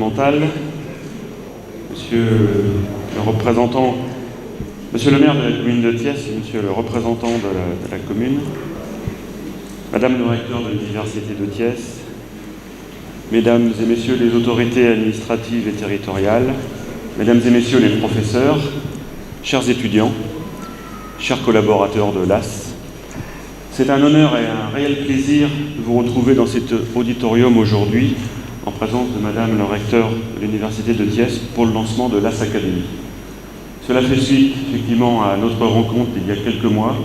départementale, monsieur le maire de la commune de Thiès, monsieur le représentant de la commune, madame le recteur de l'université de Thiès, mesdames et messieurs les autorités administratives et territoriales, mesdames et messieurs les professeurs, chers étudiants, chers collaborateurs de l'AS, c'est un honneur et un réel plaisir de vous retrouver dans cet auditorium aujourd'hui en présence de madame le recteur de l'université de Thiès pour le lancement de l'AS Academy. Cela fait suite effectivement à notre rencontre il y a quelques mois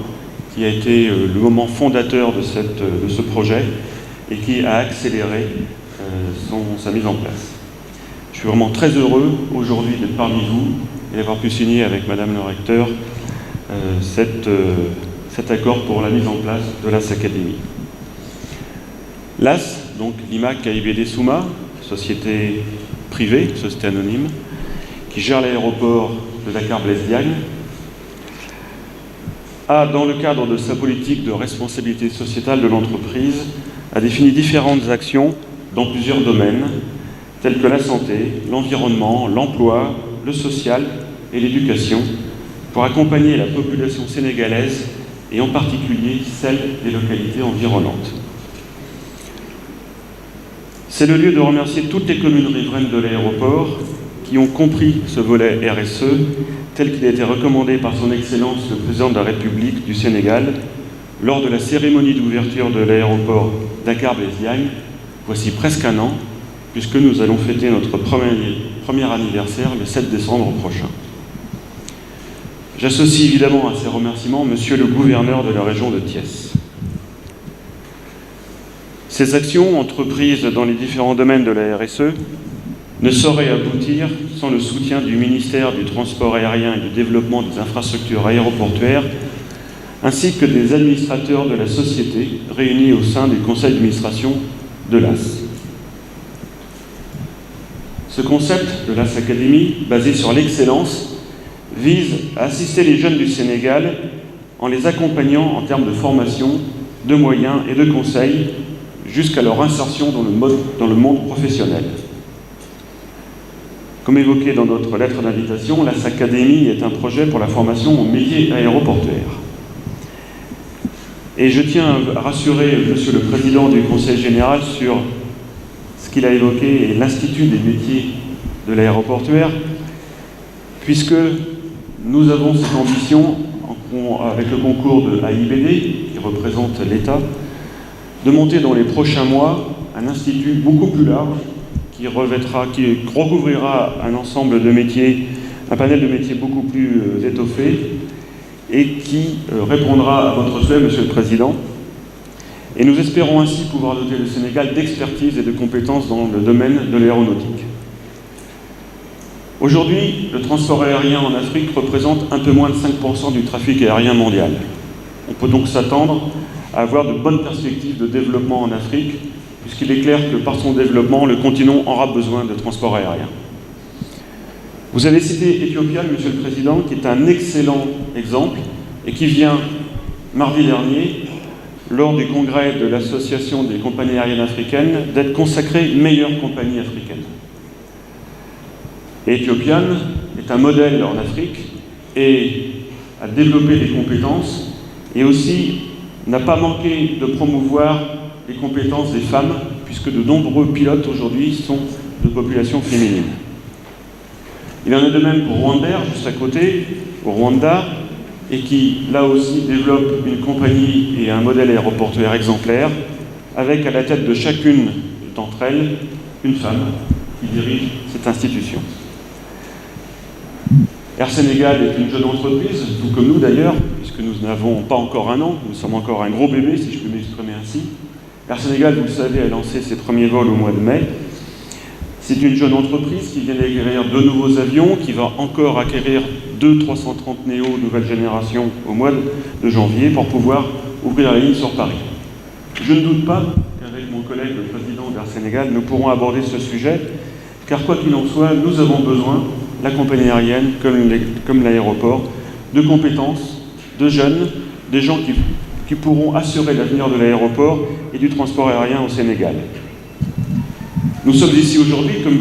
qui a été le moment fondateur de ce projet et qui a accéléré sa mise en place. Je suis vraiment très heureux aujourd'hui d'être parmi vous et d'avoir pu signer avec madame le recteur cet accord pour la mise en place de l'AS Academy. L'AS, donc l'IMAC AIBD Souma, société privée, société anonyme, qui gère l'aéroport de Dakar-Blaise-Diagne, a, dans le cadre de sa politique de responsabilité sociétale de l'entreprise, a défini différentes actions dans plusieurs domaines, tels que la santé, l'environnement, l'emploi, le social et l'éducation, pour accompagner la population sénégalaise et en particulier celle des localités environnantes. C'est le lieu de remercier toutes les communes riveraines de l'aéroport qui ont compris ce volet RSE tel qu'il a été recommandé par son Excellence le Président de la République du Sénégal lors de la cérémonie d'ouverture de l'aéroport Dakar-Blaise-Diagne, voici presque un an, puisque nous allons fêter notre premier anniversaire le 7 décembre prochain. J'associe évidemment à ces remerciements monsieur le gouverneur de la région de Thiès. Ces actions entreprises dans les différents domaines de la RSE ne sauraient aboutir sans le soutien du ministère du Transport aérien et du Développement des infrastructures aéroportuaires, ainsi que des administrateurs de la société réunis au sein du conseil d'administration de l'AS. Ce concept de l'AS Academy, basé sur l'excellence, vise à assister les jeunes du Sénégal en les accompagnant en termes de formation, de moyens et de conseils jusqu'à leur insertion dans le monde professionnel. Comme évoqué dans notre lettre d'invitation, l'AS Academy est un projet pour la formation au métier aéroportuaire. Et je tiens à rassurer monsieur le président du Conseil général sur ce qu'il a évoqué et l'Institut des métiers de l'aéroportuaire, puisque nous avons cette ambition, avec le concours de AIBD, qui représente l'État, de monter dans les prochains mois un institut beaucoup plus large qui recouvrira un ensemble de métiers, un panel de métiers beaucoup plus étoffé et qui répondra à votre souhait, Monsieur le Président. Et nous espérons ainsi pouvoir doter le Sénégal d'expertise et de compétences dans le domaine de l'aéronautique. Aujourd'hui, le transport aérien en Afrique représente un peu moins de 5% du trafic aérien mondial. On peut donc s'attendre à avoir de bonnes perspectives de développement en Afrique, puisqu'il est clair que par son développement, le continent aura besoin de transport aérien. Vous avez cité Ethiopian, Monsieur le Président, qui est un excellent exemple et qui vient, mardi dernier, lors du congrès de l'Association des compagnies aériennes africaines, d'être consacrée meilleure compagnie africaine. Ethiopian est un modèle en Afrique et a développé des compétences et aussi n'a pas manqué de promouvoir les compétences des femmes, puisque de nombreux pilotes aujourd'hui sont de population féminine. Il en est de même pour Rwandair, juste à côté, au Rwanda, et qui, là aussi, développe une compagnie et un modèle aéroportuaire exemplaire, avec à la tête de chacune d'entre elles, une femme qui dirige cette institution. Air Sénégal est une jeune entreprise, tout comme nous d'ailleurs, puisque nous n'avons pas encore un an, nous sommes encore un gros bébé, si je peux m'exprimer ainsi. Air Sénégal, vous le savez, a lancé ses premiers vols au mois de mai. C'est une jeune entreprise qui vient d'acquérir 2 nouveaux avions, qui va encore acquérir 2 330 Neo nouvelle génération au mois de janvier pour pouvoir ouvrir la ligne sur Paris. Je ne doute pas qu'avec mon collègue, le président d'Air Sénégal, nous pourrons aborder ce sujet, car quoi qu'il en soit, nous avons besoin, la compagnie aérienne comme l'aéroport, de compétences, de jeunes, des gens qui pourront assurer l'avenir de l'aéroport et du transport aérien au Sénégal. Nous sommes ici aujourd'hui, comme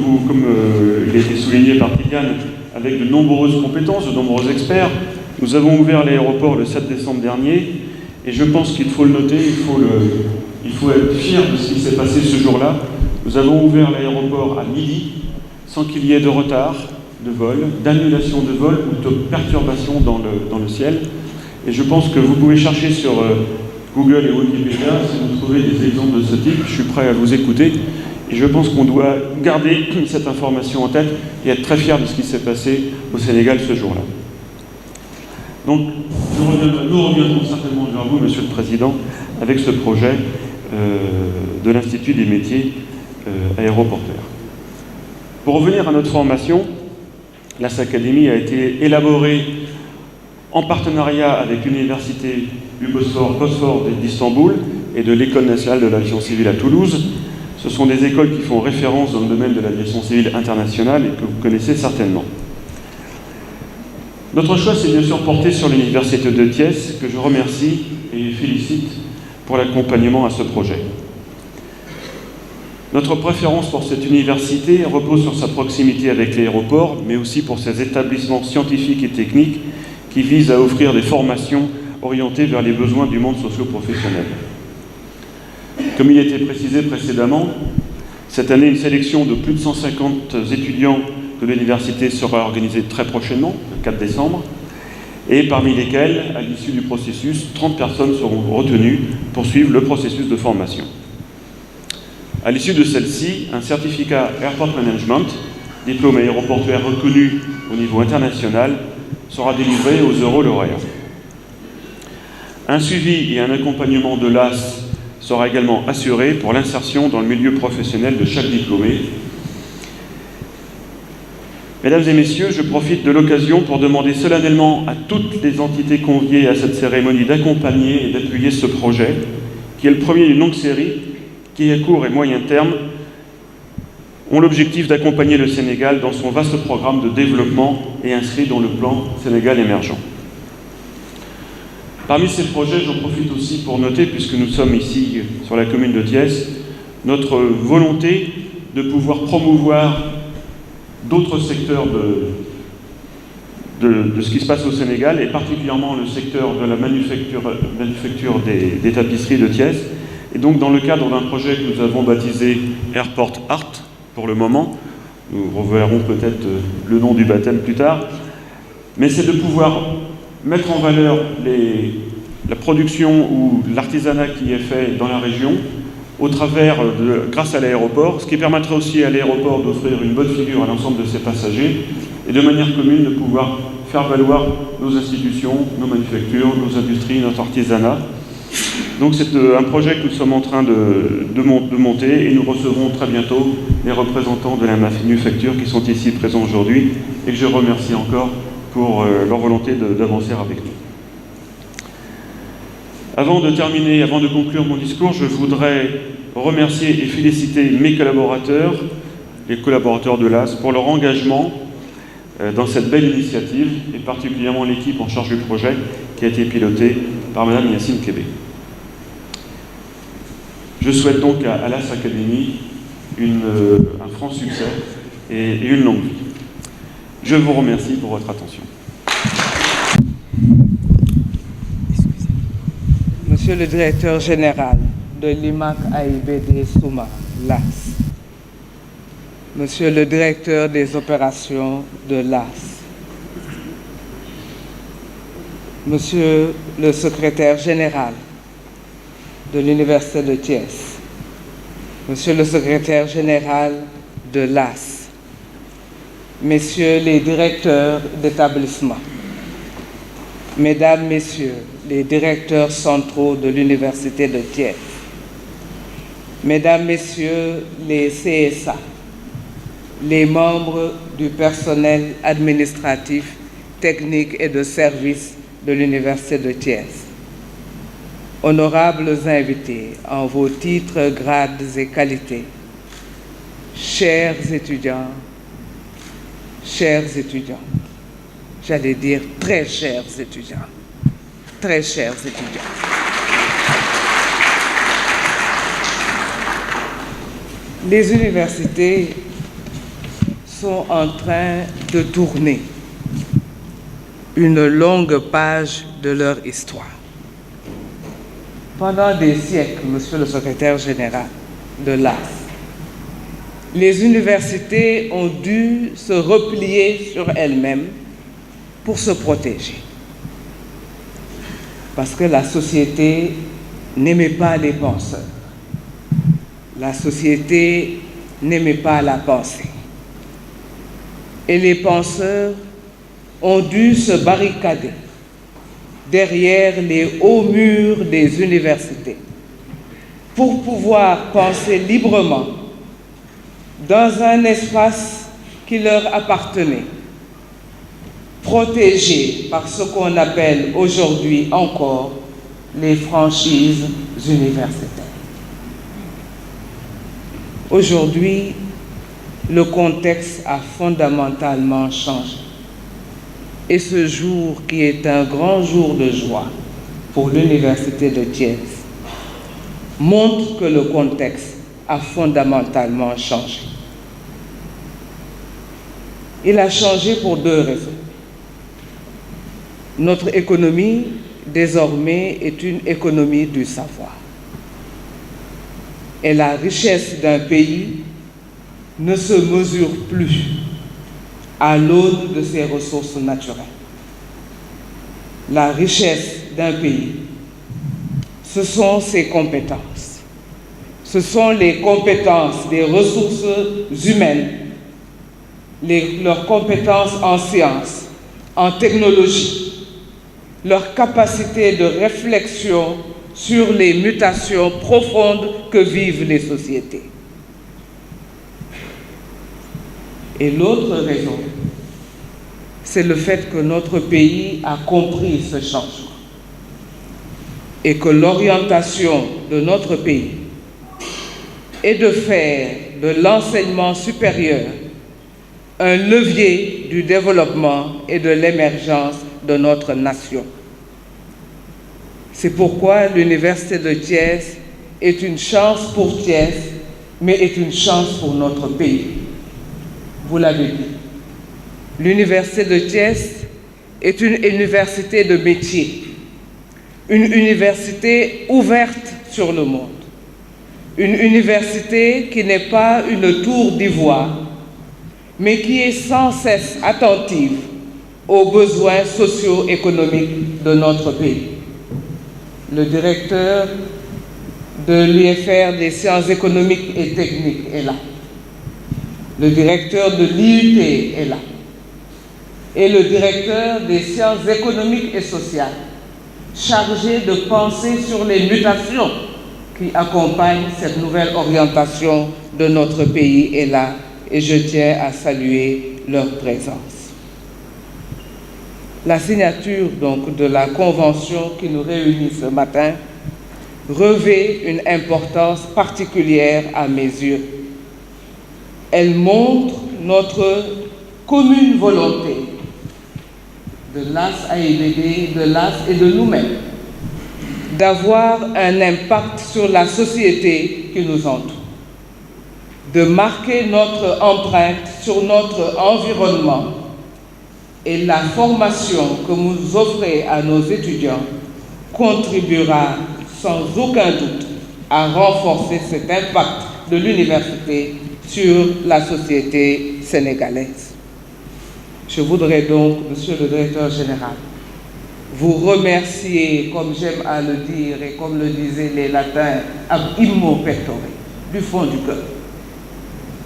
il a été souligné par Kylian, avec de nombreuses compétences, de nombreux experts. Nous avons ouvert l'aéroport le 7 décembre dernier, et je pense qu'il faut le noter, il faut être fier de ce qui s'est passé ce jour-là. Nous avons ouvert l'aéroport à midi, sans qu'il y ait de retard de vol, d'annulation de vol ou de perturbation dans le ciel. Et je pense que vous pouvez chercher sur Google et Wikipédia si vous trouvez des exemples de ce type. Je suis prêt à vous écouter. Et je pense qu'on doit garder cette information en tête et être très fier de ce qui s'est passé au Sénégal ce jour-là. Donc, nous reviendrons certainement vers vous, Monsieur le Président, avec ce projet de l'Institut des métiers aéroportuaires. Pour revenir à notre formation, l'AS Academy a été élaborée en partenariat avec l'Université du Bosphore d'Istanbul et de l'École nationale de l'aviation civile à Toulouse. Ce sont des écoles qui font référence dans le domaine de l'aviation civile internationale et que vous connaissez certainement. Notre choix s'est bien sûr porté sur l'Université de Thiès, que je remercie et félicite pour l'accompagnement à ce projet. Notre préférence pour cette université repose sur sa proximité avec l'aéroport, mais aussi pour ses établissements scientifiques et techniques qui visent à offrir des formations orientées vers les besoins du monde socio-professionnel. Comme il a été précisé précédemment, cette année, une sélection de plus de 150 étudiants de l'université sera organisée très prochainement, le 4 décembre, et parmi lesquels, à l'issue du processus, 30 personnes seront retenues pour suivre le processus de formation. À l'issue de celle-ci, un certificat Airport Management, diplôme aéroportuaire reconnu au niveau international, sera délivré aux heureux lauréats. Un suivi et un accompagnement de l'AS sera également assuré pour l'insertion dans le milieu professionnel de chaque diplômé. Mesdames et messieurs, je profite de l'occasion pour demander solennellement à toutes les entités conviées à cette cérémonie d'accompagner et d'appuyer ce projet, qui est le premier d'une longue série, qui à court et moyen terme ont l'objectif d'accompagner le Sénégal dans son vaste programme de développement et inscrit dans le plan Sénégal émergent. Parmi ces projets, j'en profite aussi pour noter, puisque nous sommes ici sur la commune de Thiès, notre volonté de pouvoir promouvoir d'autres secteurs de ce qui se passe au Sénégal, et particulièrement le secteur de la manufacture des tapisseries de Thiès. Et donc, dans le cadre d'un projet que nous avons baptisé Airport Art, pour le moment, nous reverrons peut-être le nom du baptême plus tard, mais c'est de pouvoir mettre en valeur la production ou l'artisanat qui est fait dans la région, grâce à l'aéroport, ce qui permettrait aussi à l'aéroport d'offrir une bonne figure à l'ensemble de ses passagers, et de manière commune de pouvoir faire valoir nos institutions, nos manufactures, nos industries, notre artisanat. Donc c'est un projet que nous sommes en train de monter, et nous recevrons très bientôt les représentants de la manufacture qui sont ici présents aujourd'hui, et que je remercie encore pour leur volonté d'avancer avec nous. Avant de conclure mon discours, je voudrais remercier et féliciter mes collaborateurs, les collaborateurs de l'AS, pour leur engagement dans cette belle initiative, et particulièrement l'équipe en charge du projet qui a été pilotée par Madame Yacine Kébé. Je souhaite donc à l'AS Academy un franc succès et une longue vie. Je vous remercie pour votre attention. Monsieur le directeur général de l'IMAC AIBD Souma, l'AS. Monsieur le directeur des opérations de l'AS. Monsieur le secrétaire général de l'Université de Thiès. Monsieur le secrétaire général de l'AS. Messieurs les directeurs d'établissement. Mesdames, Messieurs les directeurs centraux de l'Université de Thiès. Mesdames, Messieurs les CSA, les membres du personnel administratif, technique et de service de l'Université de Thiès. Honorables invités en vos titres, grades et qualités, chers étudiants, j'allais dire très chers étudiants, très chers étudiants. Les universités sont en train de tourner une longue page de leur histoire. Pendant des siècles, Monsieur le secrétaire général de l'AS, les universités ont dû se replier sur elles-mêmes pour se protéger. Parce que la société n'aimait pas les penseurs. La société n'aimait pas la pensée. Et les penseurs ont dû se barricader derrière les hauts murs des universités pour pouvoir penser librement dans un espace qui leur appartenait, protégé par ce qu'on appelle aujourd'hui encore les franchises universitaires. Aujourd'hui, le contexte a fondamentalement changé. Et ce jour, qui est un grand jour de joie pour l'Université de Thiès, montre que le contexte a fondamentalement changé. Il a changé pour deux raisons. Notre économie, désormais, est une économie du savoir. Et la richesse d'un pays ne se mesure plus à l'aune de ses ressources naturelles. La richesse d'un pays, ce sont ses compétences. Ce sont les compétences des ressources humaines, leurs compétences en sciences, en technologie, leur capacité de réflexion sur les mutations profondes que vivent les sociétés. Et l'autre raison, c'est le fait que notre pays a compris ce changement et que l'orientation de notre pays est de faire de l'enseignement supérieur un levier du développement et de l'émergence de notre nation. C'est pourquoi l'Université de Thiès est une chance pour Thiès, mais est une chance pour notre pays. Vous l'avez dit. L'Université de Thiès est une université de métier, une université ouverte sur le monde, une université qui n'est pas une tour d'ivoire, mais qui est sans cesse attentive aux besoins socio-économiques de notre pays. Le directeur de l'UFR des sciences économiques et techniques est là. Le directeur de l'IUT est là. Et le directeur des sciences économiques et sociales, chargé de penser sur les mutations qui accompagnent cette nouvelle orientation de notre pays est là. Et je tiens à saluer leur présence. La signature donc de la convention qui nous réunit ce matin revêt une importance particulière à mes yeux. Elle montre notre commune volonté de l'AS-AIBD, de l'AS et de nous-mêmes d'avoir un impact sur la société qui nous entoure, de marquer notre empreinte sur notre environnement. Et la formation que vous offrez à nos étudiants contribuera sans aucun doute à renforcer cet impact de l'université sur la société sénégalaise. Je voudrais donc, Monsieur le Directeur général, vous remercier, comme j'aime à le dire et comme le disaient les latins, ab immo pectore, du fond du cœur.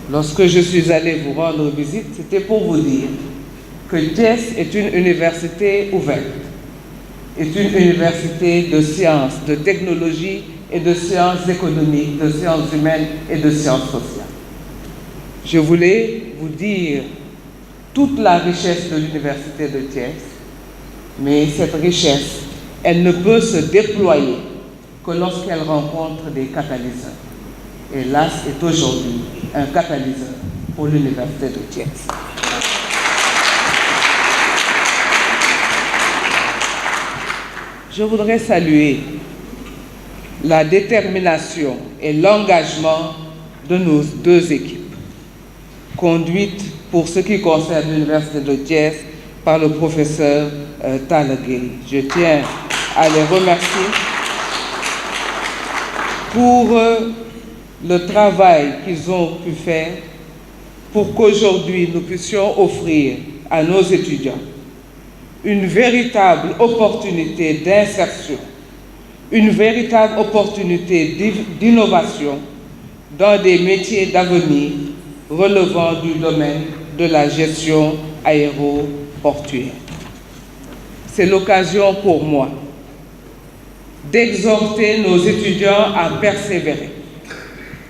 Lorsque je suis allé vous rendre visite, c'était pour vous dire que Thiès est une université ouverte, est une université de sciences, de technologie et de sciences économiques, de sciences humaines et de sciences sociales. Je voulais vous dire toute la richesse de l'université de Thiès, mais cette richesse, elle ne peut se déployer que lorsqu'elle rencontre des catalyseurs. Et l'AS est aujourd'hui un catalyseur pour l'université de Thiès. Je voudrais saluer la détermination et l'engagement de nos deux équipes, conduites pour ce qui concerne l'Université de Thiès par le professeur Talla Gueye. Je tiens à les remercier pour le travail qu'ils ont pu faire pour qu'aujourd'hui nous puissions offrir à nos étudiants une véritable opportunité d'insertion, une véritable opportunité d'innovation dans des métiers d'avenir relevant du domaine de la gestion aéroportuaire. C'est l'occasion pour moi d'exhorter nos étudiants à persévérer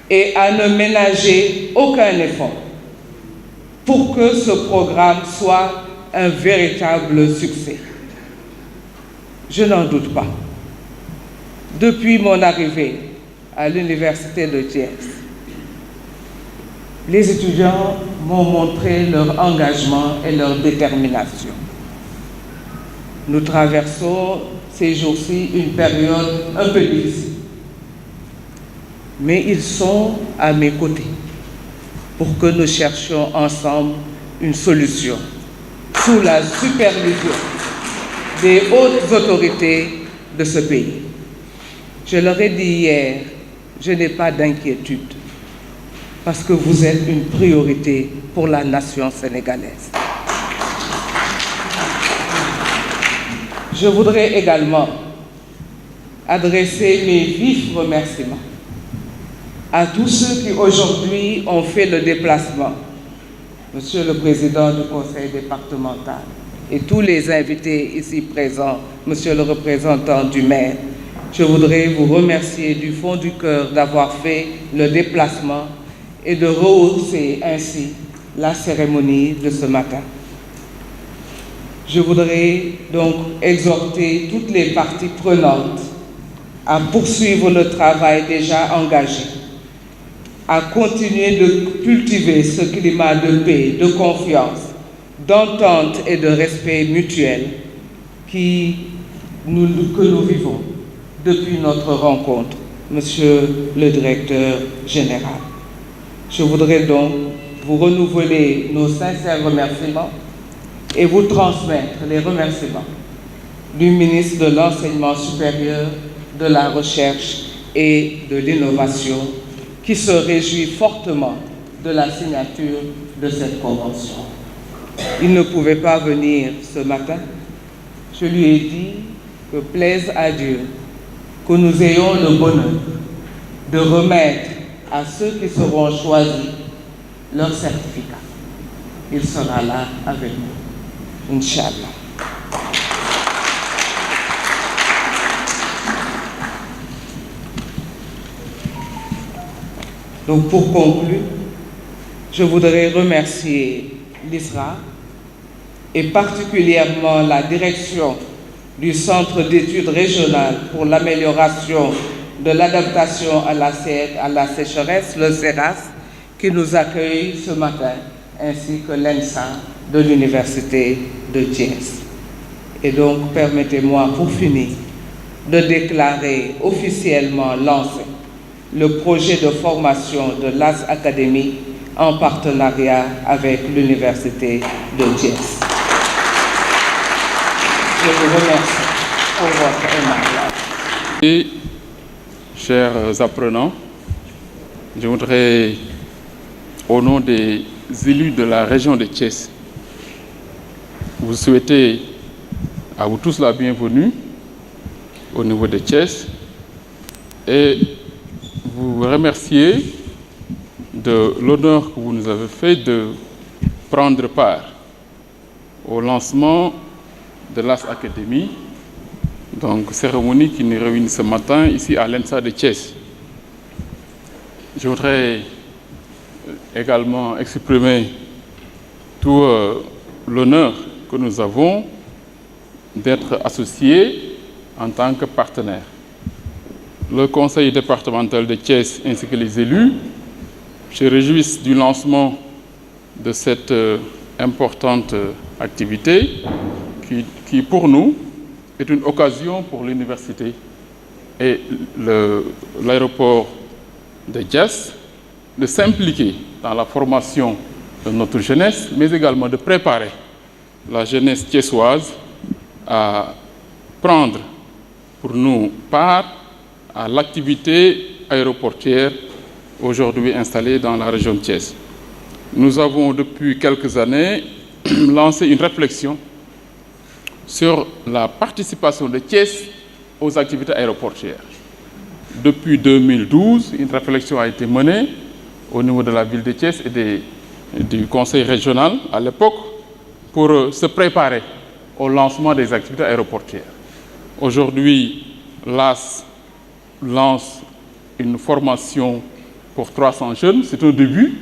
et à ne ménager aucun effort pour que ce programme soit un véritable succès. Je n'en doute pas. Depuis mon arrivée à l'Université de Thiès, les étudiants m'ont montré leur engagement et leur détermination. Nous traversons ces jours-ci une période un peu difficile, mais ils sont à mes côtés pour que nous cherchions ensemble une solution sous la supervision des hautes autorités de ce pays. Je leur ai dit hier, je n'ai pas d'inquiétude parce que vous êtes une priorité pour la nation sénégalaise. Je voudrais également adresser mes vifs remerciements à tous ceux qui aujourd'hui ont fait le déplacement, Monsieur le Président du Conseil départemental et tous les invités ici présents, Monsieur le représentant du maire. Je voudrais vous remercier du fond du cœur d'avoir fait le déplacement et de rehausser ainsi la cérémonie de ce matin. Je voudrais donc exhorter toutes les parties prenantes à poursuivre le travail déjà engagé, à continuer de cultiver ce climat de paix, de confiance, d'entente et de respect mutuel que nous vivons depuis notre rencontre, Monsieur le Directeur général. Je voudrais donc vous renouveler nos sincères remerciements et vous transmettre les remerciements du ministre de l'Enseignement supérieur, de la Recherche et de l'Innovation, qui se réjouit fortement de la signature de cette convention. Il ne pouvait pas venir ce matin. Je lui ai dit que plaise à Dieu que nous ayons le bonheur de remettre à ceux qui seront choisis leur certificat. Il sera là avec nous, Inch'Allah. Donc pour conclure, je voudrais remercier l'ISRA et particulièrement la direction du Centre d'études régionales pour l'amélioration de l'adaptation à la sécheresse, le CERAS, qui nous accueille ce matin, ainsi que l'ENSA de l'Université de Thiès. Et donc, permettez-moi, pour finir, de déclarer officiellement lancé le projet de formation de l'AS Academy en partenariat avec l'Université de Thiès. Je vous remercie pour votre aimable. Et, chers apprenants, je voudrais, au nom des élus de la région de Thiès, vous souhaiter à vous tous la bienvenue au niveau de Thiès et vous remercier de l'honneur que vous nous avez fait de prendre part au lancement de l'AS Academy, donc cérémonie qui nous réunit ce matin ici à l'ENSA de Thiès. Je voudrais également exprimer tout l'honneur que nous avons d'être associés en tant que partenaires. Le conseil départemental de Thiès ainsi que les élus se réjouissent du lancement de cette importante activité qui pour nous est une occasion pour l'université et l'aéroport de Thiès de s'impliquer dans la formation de notre jeunesse, mais également de préparer la jeunesse thiessoise à prendre pour nous part à l'activité aéroportuaire aujourd'hui installée dans la région de Thiès. Nous avons depuis quelques années lancé une réflexion sur la participation de Thiès aux activités aéroportuaires. Depuis 2012, une réflexion a été menée au niveau de la ville de Thiès et du conseil régional à l'époque pour se préparer au lancement des activités aéroportuaires. Aujourd'hui, l'AS lance une formation pour 300 jeunes, c'est un début,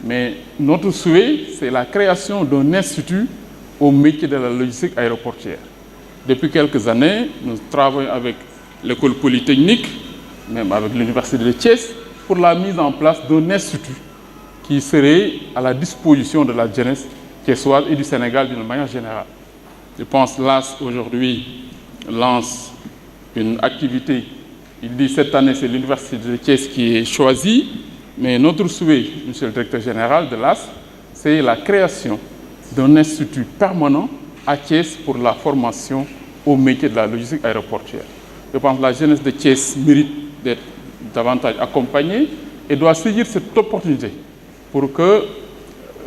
mais notre souhait, c'est la création d'un institut au métier de la logistique aéroportuaire. Depuis quelques années, nous travaillons avec l'école polytechnique, même avec l'université de Thiès, pour la mise en place d'un institut qui serait à la disposition de la jeunesse thiessoise et du Sénégal d'une manière générale. Je pense que l'AS aujourd'hui lance une activité. Il dit cette année c'est l'université de Thiès qui est choisie, mais notre souhait, monsieur le directeur général de l'AS, c'est la création d'un institut permanent à Thiès pour la formation au métier de la logistique aéroportuaire. Je pense que la jeunesse de Thiès mérite d'être davantage accompagnée et doit saisir cette opportunité pour que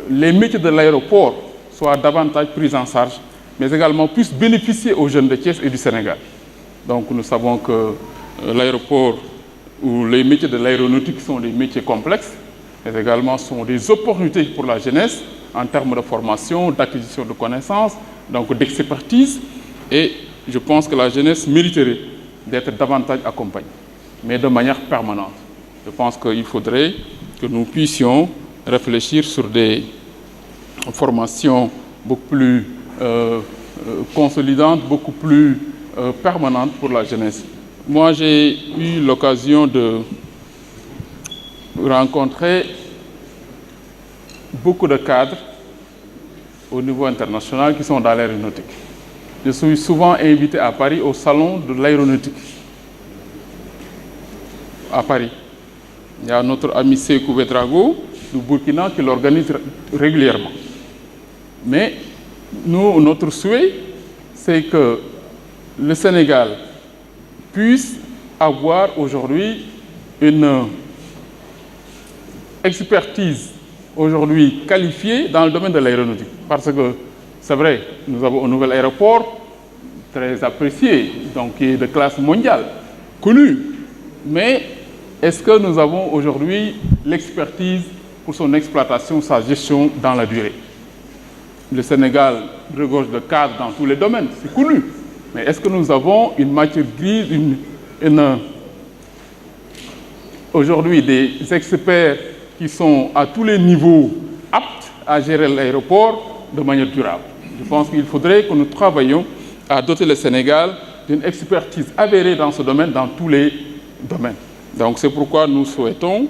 les métiers de l'aéroport soient davantage pris en charge, mais également puissent bénéficier aux jeunes de Thiès et du Sénégal. Donc nous savons que l'aéroport ou les métiers de l'aéronautique sont des métiers complexes, mais également sont des opportunités pour la jeunesse en termes de formation, d'acquisition de connaissances, donc d'expertise. Et je pense que la jeunesse mériterait d'être davantage accompagnée, mais de manière permanente. Je pense qu'il faudrait que nous puissions réfléchir sur des formations beaucoup plus consolidantes, beaucoup plus permanentes pour la jeunesse. Moi, j'ai eu l'occasion de rencontrer beaucoup de cadres au niveau international qui sont dans l'aéronautique. Je suis souvent invité à Paris au salon de l'aéronautique. À Paris. Il y a notre ami Sékou Ouédraogo du Burkina qui l'organise régulièrement. Mais nous, notre souhait, c'est que le Sénégal puisse avoir aujourd'hui une expertise aujourd'hui qualifiée dans le domaine de l'aéronautique. Parce que c'est vrai, nous avons un nouvel aéroport très apprécié, donc qui est de classe mondiale, connu. Mais est-ce que nous avons aujourd'hui l'expertise pour son exploitation, sa gestion dans la durée? Le Sénégal regorge de cadres dans tous les domaines, c'est connu. Mais est-ce que nous avons une matière grise, aujourd'hui des experts qui sont à tous les niveaux aptes à gérer l'aéroport de manière durable? Je pense qu'il faudrait que nous travaillions à doter le Sénégal d'une expertise avérée dans ce domaine, dans tous les domaines. Donc c'est pourquoi nous souhaitons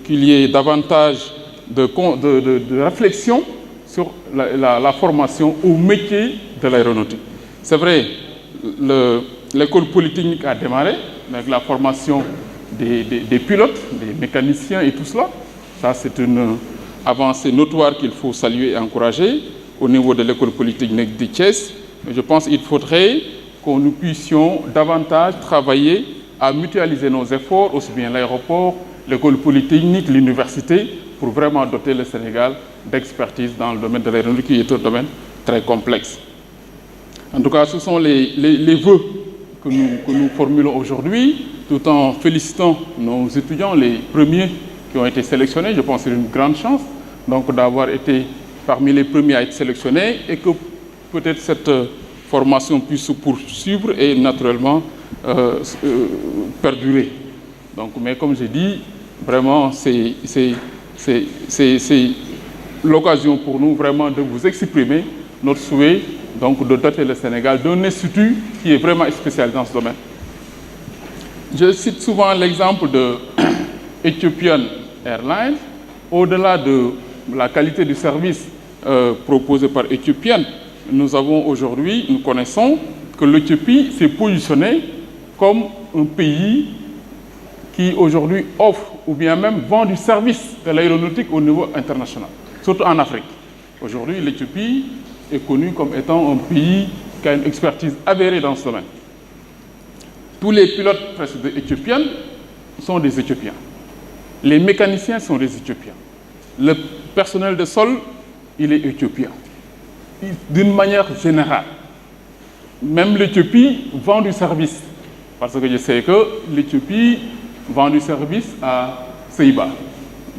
qu'il y ait davantage de réflexion sur la formation au métier de l'aéronautique. C'est vrai, l'école polytechnique a démarré avec la formation des pilotes, des mécaniciens et tout cela. Ça, c'est une avancée notoire qu'il faut saluer et encourager au niveau de l'école polytechnique de Thiès. Je pense qu'il faudrait que nous puissions davantage travailler à mutualiser nos efforts, aussi bien l'aéroport, l'école polytechnique, l'université, pour vraiment doter le Sénégal d'expertise dans le domaine de l'aéronautique, qui est un domaine très complexe. En tout cas, ce sont les vœux que nous formulons aujourd'hui, tout en félicitant nos étudiants, les premiers qui ont été sélectionnés. Je pense que c'est une grande chance donc, d'avoir été parmi les premiers à être sélectionnés et que peut-être cette formation puisse se poursuivre et naturellement perdurer. Donc, mais comme j'ai dit, vraiment, c'est l'occasion pour nous vraiment de vous exprimer notre souhait donc, de doter le Sénégal d'un institut qui est vraiment spécialisé dans ce domaine. Je cite souvent l'exemple de Ethiopian Airlines. Au-delà de la qualité du service proposé par Ethiopian, nous connaissons que l'Éthiopie s'est positionnée comme un pays qui aujourd'hui offre ou bien même vend du service de l'aéronautique au niveau international, surtout en Afrique. Aujourd'hui, l'Éthiopie est connue comme étant un pays qui a une expertise avérée dans ce domaine. Tous les pilotes presque éthiopiens sont des Éthiopiens. Les mécaniciens sont des Éthiopiens. Le personnel de sol, il est éthiopien. D'une manière générale. Même l'Éthiopie vend du service. Parce que je sais que l'Éthiopie vend du service à Seiba.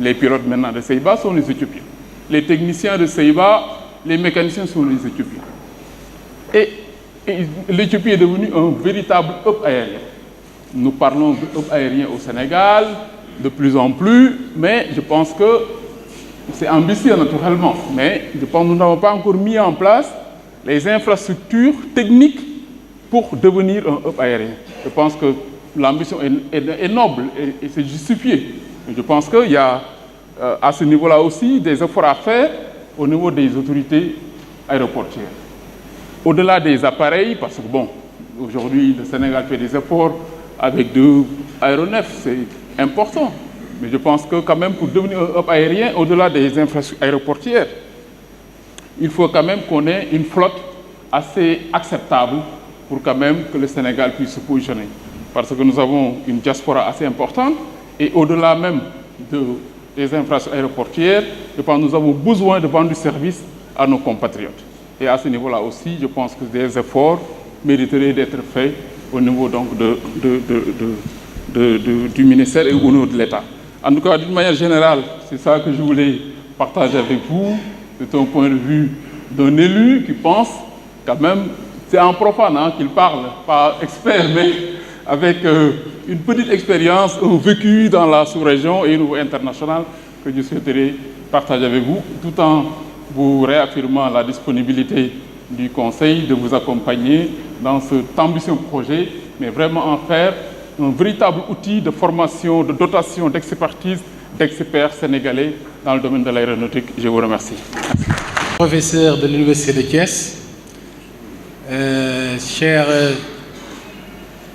Les pilotes maintenant de Seiba sont les Éthiopiens. Les techniciens de Seiba, les mécaniciens sont les Éthiopiens. Et l'Éthiopie est devenue un véritable hub aérien. Nous parlons de hub aérien au Sénégal, de plus en plus, mais je pense que c'est ambitieux naturellement. Mais je pense que nous n'avons pas encore mis en place les infrastructures techniques pour devenir un hub aérien. Je pense que l'ambition est noble et c'est justifié. Je pense qu'il y a à ce niveau-là aussi des efforts à faire au niveau des autorités aéroportuaires. Au-delà des appareils, parce que bon, aujourd'hui le Sénégal fait des efforts avec 2 aéronefs, c'est important. Mais je pense que quand même pour devenir un hub aérien, au-delà des infrastructures aéroportuaires, il faut quand même qu'on ait une flotte assez acceptable pour quand même que le Sénégal puisse se positionner. Parce que nous avons une diaspora assez importante et au-delà même des infrastructures aéroportuaires, je pense que nous avons besoin de vendre du service à nos compatriotes. Et à ce niveau-là aussi, je pense que des efforts mériteraient d'être faits au niveau donc du ministère et au niveau de l'État. En tout cas, d'une manière générale, c'est ça que je voulais partager avec vous. C'est un point de vue d'un élu qui pense quand même, c'est en profane hein, qu'il parle, pas expert, mais avec une petite expérience, un vécu dans la sous-région et au niveau international que je souhaiterais partager avec vous, tout en vous réaffirmant la disponibilité du Conseil de vous accompagner dans cet ambitieux projet, mais vraiment en faire un véritable outil de formation, de dotation, d'expertise, d'experts sénégalais dans le domaine de l'aéronautique. Je vous remercie. Professeur de l'Université de Thiès, chers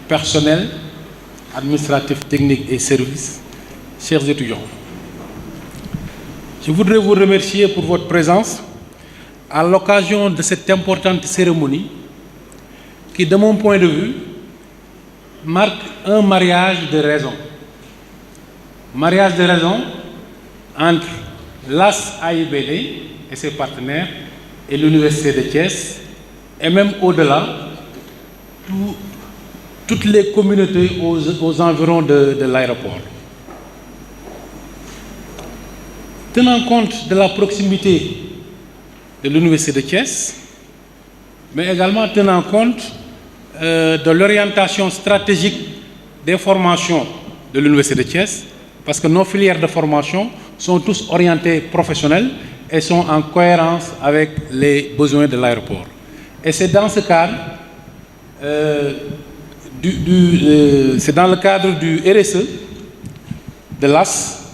personnels, administratifs, techniques et services, chers étudiants. Je voudrais vous remercier pour votre présence à l'occasion de cette importante cérémonie qui, de mon point de vue, marque un mariage de raison. Mariage de raison entre l'AS-AIBD et ses partenaires et l'Université de Thiès, et même au-delà, toutes les communautés aux environs de l'aéroport. Tenant compte de la proximité de l'Université de Thiès, mais également tenant compte de l'orientation stratégique des formations de l'Université de Thiès, parce que nos filières de formation sont tous orientées professionnelles et sont en cohérence avec les besoins de l'aéroport. Et c'est dans ce cadre, c'est dans le cadre du RSE de l'AS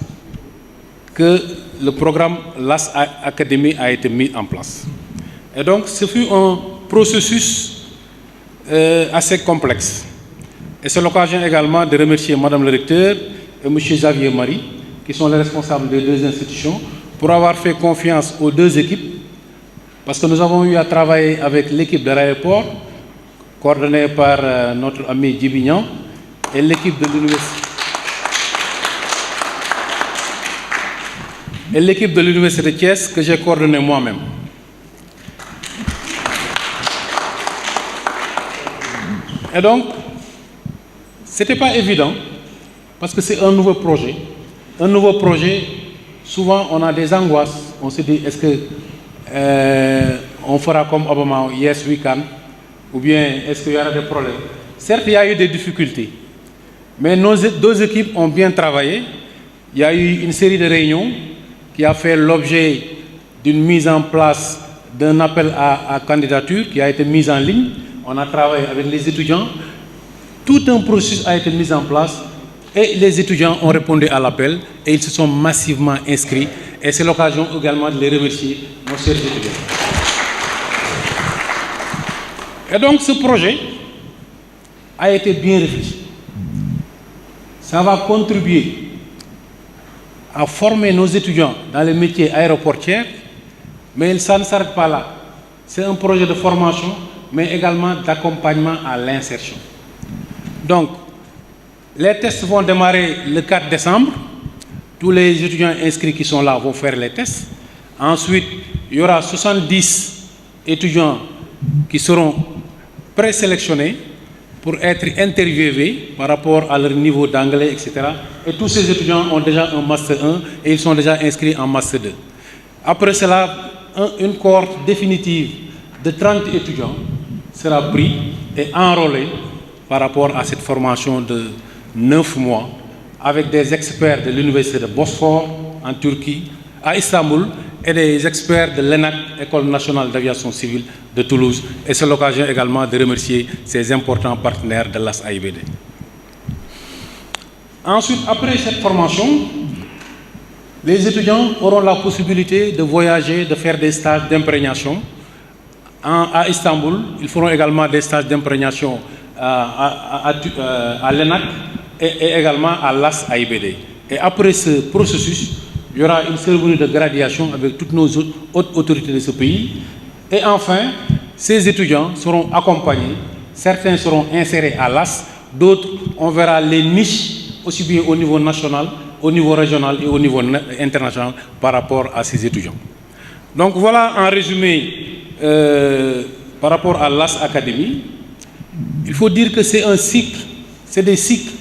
que le programme l'AS Academy a été mis en place. Et donc, ce fut un processus assez complexe. Et c'est l'occasion également de remercier Madame le recteur et M. Xavier Marie, qui sont les responsables des 2 institutions, pour avoir fait confiance aux 2 équipes, parce que nous avons eu à travailler avec l'équipe de l'aéroport, coordonnée par notre ami Djibignan, et l'équipe de l'université. Et l'équipe de l'Université de Thiès que j'ai coordonnée moi-même. Et donc, ce n'était pas évident, parce que c'est un nouveau projet. Un nouveau projet, souvent on a des angoisses. On se dit, est-ce que on fera comme Obama, yes we can, ou bien est-ce qu'il y aura des problèmes? Certes, il y a eu des difficultés, mais nos 2 équipes ont bien travaillé. Il y a eu une série de réunions qui a fait l'objet d'une mise en place d'un appel à candidature qui a été mise en ligne. On a travaillé avec les étudiants. Tout un processus a été mis en place et les étudiants ont répondu à l'appel et ils se sont massivement inscrits. Et c'est l'occasion également de les remercier, nos chers étudiants. Et donc ce projet a été bien réfléchi. Ça va contribuer à former nos étudiants dans les métiers aéroportuaires, mais ça ne s'arrête pas là. C'est un projet de formation, mais également d'accompagnement à l'insertion. Donc, les tests vont démarrer le 4 décembre. Tous les étudiants inscrits qui sont là vont faire les tests. Ensuite, il y aura 70 étudiants qui seront présélectionnés pour être interviewés par rapport à leur niveau d'anglais, etc. Et tous ces étudiants ont déjà un Master 1 et ils sont déjà inscrits en Master 2. Après cela, une cohorte définitive de 30 étudiants sera prise et enrôlée par rapport à cette formation de 9 mois avec des experts de l'université de Bosphore en Turquie, à Istanbul, et des experts de l'ENAC, École nationale d'aviation civile de Toulouse. Et c'est l'occasion également de remercier ces importants partenaires de l'AS-AIBD. Ensuite, après cette formation, les étudiants auront la possibilité de voyager, de faire des stages d'imprégnation. À Istanbul, ils feront également des stages d'imprégnation à l'ENAC et également à l'AS-AIBD. Et après ce processus, il y aura une cérémonie de graduation avec toutes nos hautes autorités de ce pays. Et enfin, ces étudiants seront accompagnés. Certains seront insérés à l'AS, d'autres, on verra les niches, aussi bien au niveau national, au niveau régional et au niveau international par rapport à ces étudiants. Donc voilà en résumé par rapport à l'AS Academy. Il faut dire que c'est un cycle, c'est des cycles.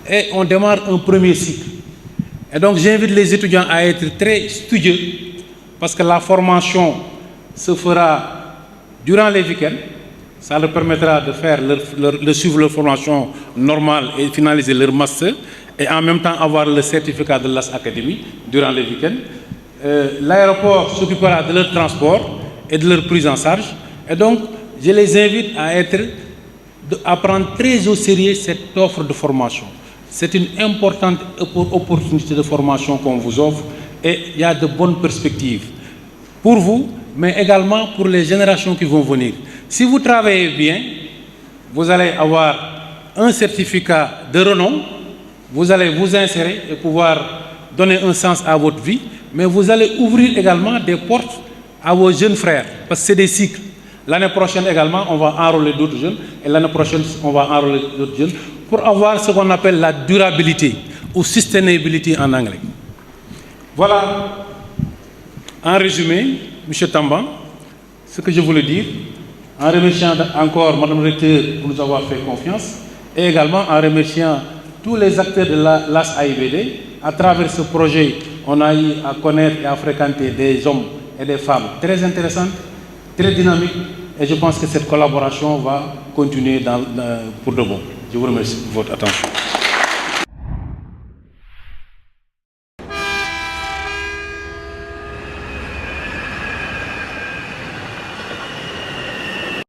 Et on démarre un premier cycle. Et donc j'invite les étudiants à être très studieux parce que la formation se fera durant les week-ends. Ça leur permettra de faire de suivre leur formation normale et finaliser leur master et en même temps avoir le certificat de l'AS Academy durant les week-ends. L'aéroport s'occupera de leur transport et de leur prise en charge. Et donc je les invite à prendre très au sérieux cette offre de formation. C'est une importante opportunité de formation qu'on vous offre et il y a de bonnes perspectives pour vous, mais également pour les générations qui vont venir. Si vous travaillez bien, vous allez avoir un certificat de renom, vous allez vous insérer et pouvoir donner un sens à votre vie, mais vous allez ouvrir également des portes à vos jeunes frères, parce que c'est des cycles. L'année prochaine également, on va enrôler d'autres jeunes, et l'année prochaine, on va enrôler d'autres jeunes, pour avoir ce qu'on appelle la durabilité, ou sustainability en anglais. Voilà, en résumé, M. Tamban, ce que je voulais dire, en remerciant encore Mme le recteur pour nous avoir fait confiance, et également en remerciant tous les acteurs de l'AS-AIBD. À travers ce projet, on a eu à connaître et à fréquenter des hommes et des femmes très intéressantes, très dynamiques, et je pense que cette collaboration va continuer pour de bon. Je vous remercie pour votre attention.